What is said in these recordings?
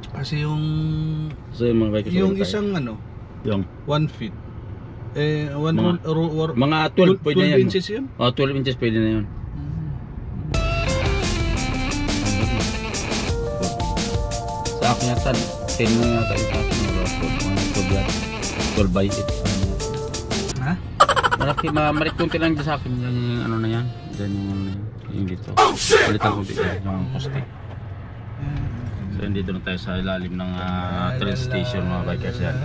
Kasi yung So yung mga bikers yung tayo. isang ano, Yung 1 feet. mga 12 pwede na 12 yan. inches yun? Oh, 12 inches pwede na yun. Sa akin yata, 10 na yata yung sa akin. Mga 12 yata. 12 by 8. Ha? Malaki, malit konti lang dyan sa akin. Yan yung ano na yan. Yan yung ano na yan. Yung dito. Palitan ko dito yung poste. So dito na tayo sa ilalim ng train station mga bikers yan.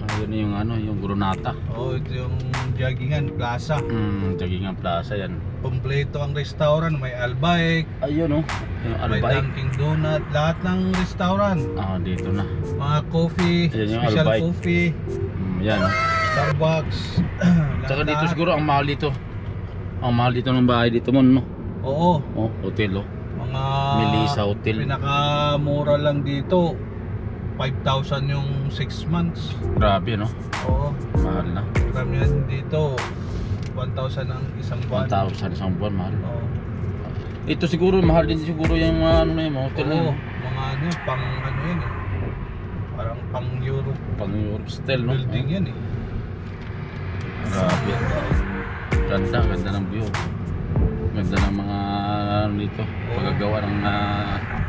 Ayun yung ano, yung Gronata. Oh, ito yung Jaggingan Plaza. Jaggingan Plaza yan. Kompleto ang restaurant, may Albike, Ayun oh, yung may Albike. Dunkin Donut, lahat ng restaurant. Dito na. Mga coffee, Ayan yung special Albike. coffee, Yan oh. Starbucks. Tsaka dito siguro ang mahal dito. Ang mahal dito ng bahay dito mo, no? Oo, Oh, hotel oh. mga Melissa Hotel. pinakamura lang dito 5,000 yung 6 months. Grabe no? Oo, Mahal na. karamihan dito 1,000 ang isang buwan. 1,000 isang buwan, mahal. Oo, Ito siguro, mahal din siguro yung ano na yung mga hotel na oo, yun. mga ano, pang ano yun eh. Parang pang Europe Pang Europe style, no? building yan eh. Grabe. Ganda, ganda ng view. Ganda ng mga ano dito. Pagagawa ng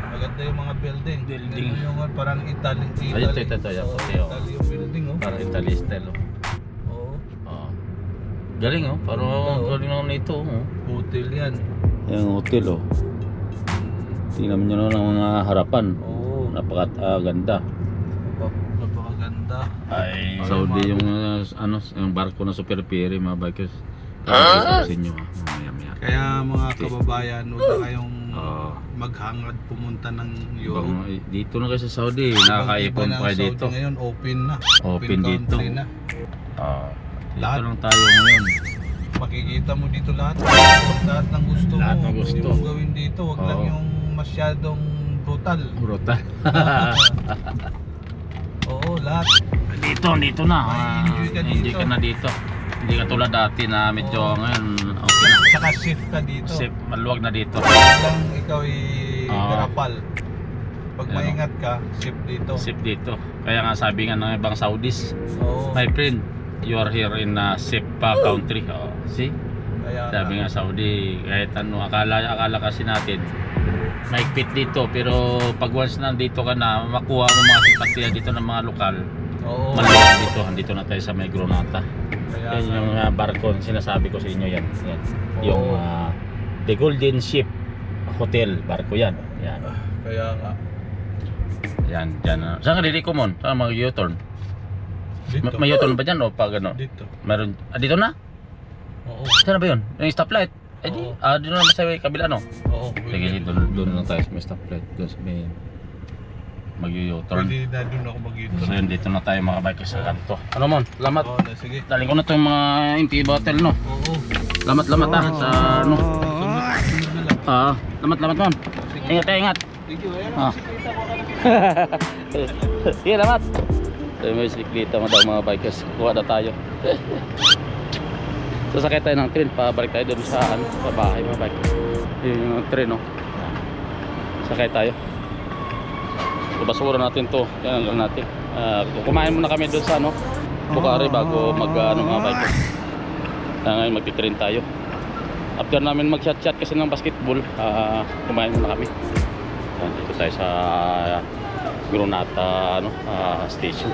Maganda yung mga building. Building. Ganun yung parang Italy. Ay, ito. Yan, Oo, puti, oh. Italy yung building, oh. Parang Italy style, oh. Oo. Oo. Galing, oh. Parang Oo. galing naman nito, oh. Hotel yan. Yung hotel, oh. Tingnan nyo na ng mga harapan. Oo. Napakaganda. Napakaganda. Ay, Parang Saudi mga- yung ano, yung barko na Super Ferry, mga bikers. Sa inyo, ha. Mamaya-maya. Kaya mga kababayan, huwag na kayong Oo. maghangad pumunta ng Europe. Dito na kayo sa Saudi, Ibang-iba nakakaipon na ang pa kayo Saudi dito. ngayon, open na. Open dito. country na. Dito Lahat. lang tayo ngayon. Makikita mo dito lahat. Lahat ng gusto Lahat mo. ng gusto. Pwede mong gawin dito. Huwag lang Oo. yung masyadong brutal. Brutal. Oo, lahat. dito na. May enjoy ka Enjoy dito. ka na dito. Hindi ka tulad dati na medyo Oo. ngayon okay na. Tsaka safe ka dito. Safe, maluwag na dito. Huwag lang ikaw Oo. garapal. Pag Ano? maingat ka, safe dito. Safe dito. Kaya nga sabi nga ng ibang Saudis, Oo. my friend, you are here in a safe country. See? Kaya Sabi nga Saudi, kahit ano, akala kasi natin maigpit dito, pero pag once nandito ka na, makuha mo mga simpatiya dito ng mga lokal, oo. maluwag dito. Andito na tayo sa may Gronata. Kaya Yan yung barko, sinasabi ko sa inyo yan. Yan. Oo. Yung The Golden Ship Hotel, barko yan. Yan. Kaya nga. Yan, dyan. Saan ka dito mo? Saan mag-U-turn? Dito. May U-turn ba dyan o pag ano? Dito. Meron, dito na? Oo. Saan na ba yun? Yung stoplight? Eh di, Oo. dito na sa kabila no? Oo. Sige, doon lang tayo sa may stoplight. Doon sa may mag-U-turn. Pwede na doon ako mag-ito. So yun, dito na tayo mga bikers sa kanto. Ano mon? Salamat. Oo, sige. Daling ko na itong mga empty bottle no. Oo. Salamat sa ano. Sunod na lang. Salamat mon. Ingat kayo, ingat. Thank you. Ayan, Ah. siklita ko na. Sige, salamat. So may siklita mo daw mga bikers. Kuha na tayo. Sasakay tayo ng train, pabalik tayo doon sa bahay mga bikers. Yun yung train no. Sakay tayo. So, basura natin to. Yan lang natin. Kumain muna kami doon sa ano, Bukari bago mag mga bikers. Ngayon magti-train tayo. After namin mag-chat-chat kasi ng basketball, kumain muna kami. Dito tayo sa Gronata station.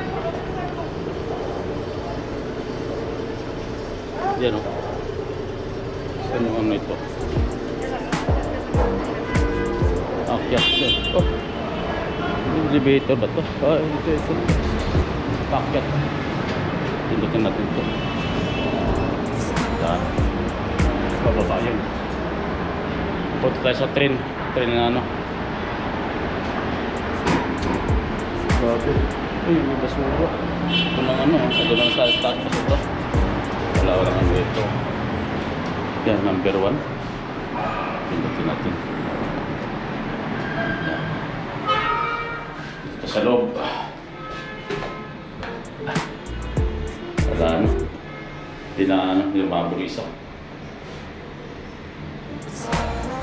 Yan o. Saan yung ano ito? Akyat. Oh. Elevator ba ito? Ito. Akyat. Tindukin natin ito. Yan. Bababa yun. Punta tayo sa train. Train na ano. Grabe. Ay, may basura. Ito lang ano. Ito lang sa taas basura. Wala ano ito. Yan, number 1. Pindutin natin. Yan. Ito sa loob. Wala ano. Hindi na ano, yung maburisa.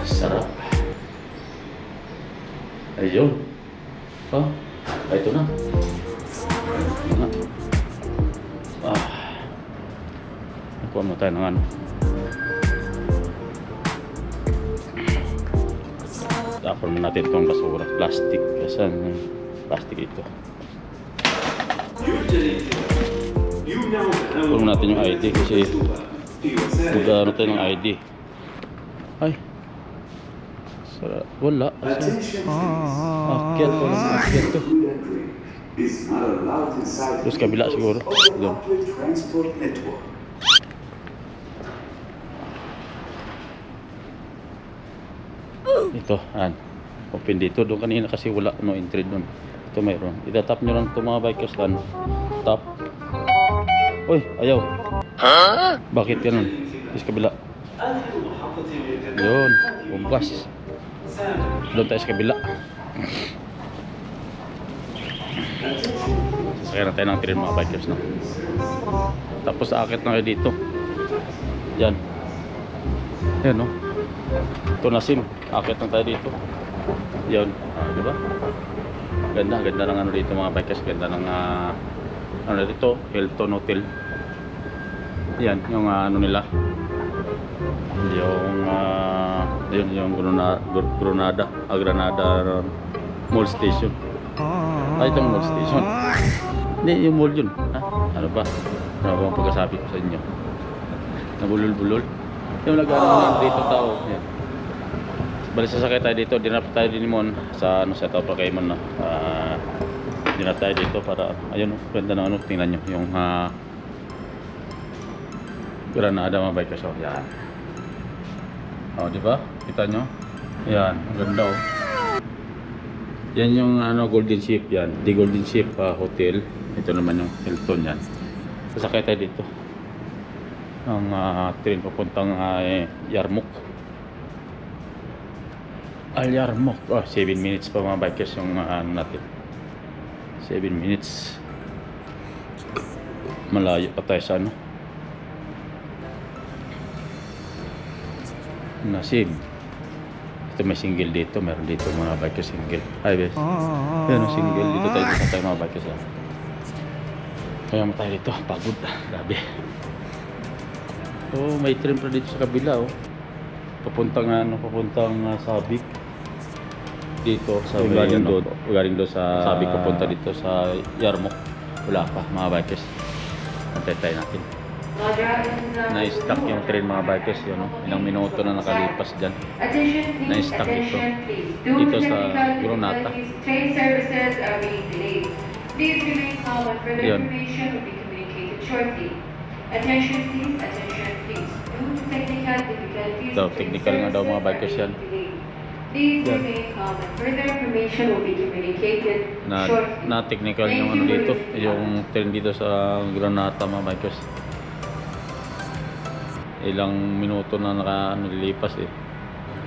Sarap. Ayun. Oh, ito na. Ito na. Nakuha mo tayo ng ano. Tapon mo natin itong basura. Plastic. Kasan yung plastic ito. Tapon mo natin yung ID kasi mag-ano tayo ng ID. Ay. Wala. Akyat. Walang akyat to. Terus kabila siguro. Doon. Ito, open dito. Doon kanina kasi wala no entry doon. Ito mayroon. Itatap nyo lang itong mga bikers kan. Tap. Uy, ayaw. Bakit ganun? Terus kabila. Yun, bumpas. Doon tayo sa kabila. Sasakyan na tayo ng train mga bikers, no? Tapos aakit na kayo dito. Yan. Yan, no? Ito na sim. Aakit na tayo dito. Yan. Diba? Ganda ng ano dito mga bikers. Ganda ng ano dito, Hilton Hotel. Yan, yung ano nila. Yung Granada Mall Station. Itong Mall Station. Hindi, yung mall yun. Ano ba? Ano ba ang pagkasabi ko sa inyo? Nabulol-bulol. Yung nag-ano dito tao. Yan. Balik sasakay tayo dito. Dinap tayo din mon sa ano sa tao pa kay Mon. Dinap tayo dito para ayun, ganda ng ano, tingnan nyo yung Granada mga bikers. So, yan. Oh, di ba? Kita nyo? Yan, ang ganda oh. Yan yung ano, Golden Ship yan. The Golden Ship Hotel. Ito naman yung Hilton yan. Sasakay tayo dito. Ang train papuntang Yarmouk. Yarmouk. Oh, 7 minutes pa mga bikers yung ano natin. 7 minutes. Malayo pa tayo sa ano. Nasib. Ito may single dito. Meron dito mga bikers single. Hi bes. Yan ang single. Dito tayo mga bikers. Kaya mo tayo dito. Pagod. Grabe. Oh, may train pa dito sa kabila oh. Papuntang Sabik. Dito sa galing do sa Sabik papunta dito sa Yarmouk. Wala pa mga bikers. Antay tayo natin. Na-stuck yung train mga bikers yun, no? Ilang minuto na nakalipas dyan. Na-stuck ito dito sa Granada. Yun. Ito, technical nga daw mga bikers yan. Na technical yung ano dito, yung train dito sa Granada mga bikers. Ilang minuto na nililipas eh.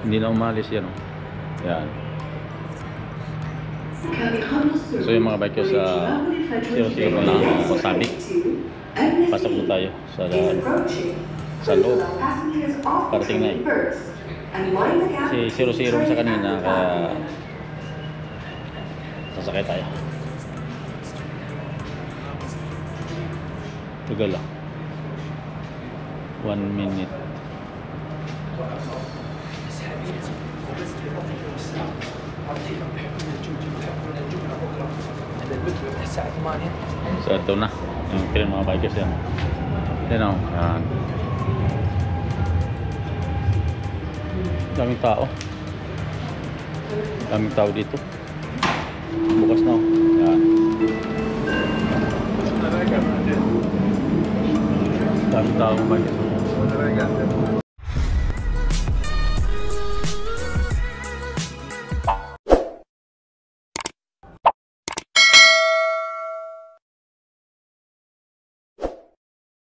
Hindi na umalis yan oh. Yan. So yung mga bikers sa 00 na Sabik. Pasok na tayo sa loob. Parating na eh. Si 00 sa kanina kaya sasakay tayo. Tugal lang. 1 minute. So ito na yung train mga bikers yan. Yan o. Daming tao. Daming tao dito. Bukas na o. Yan. Daming tao mga bikers.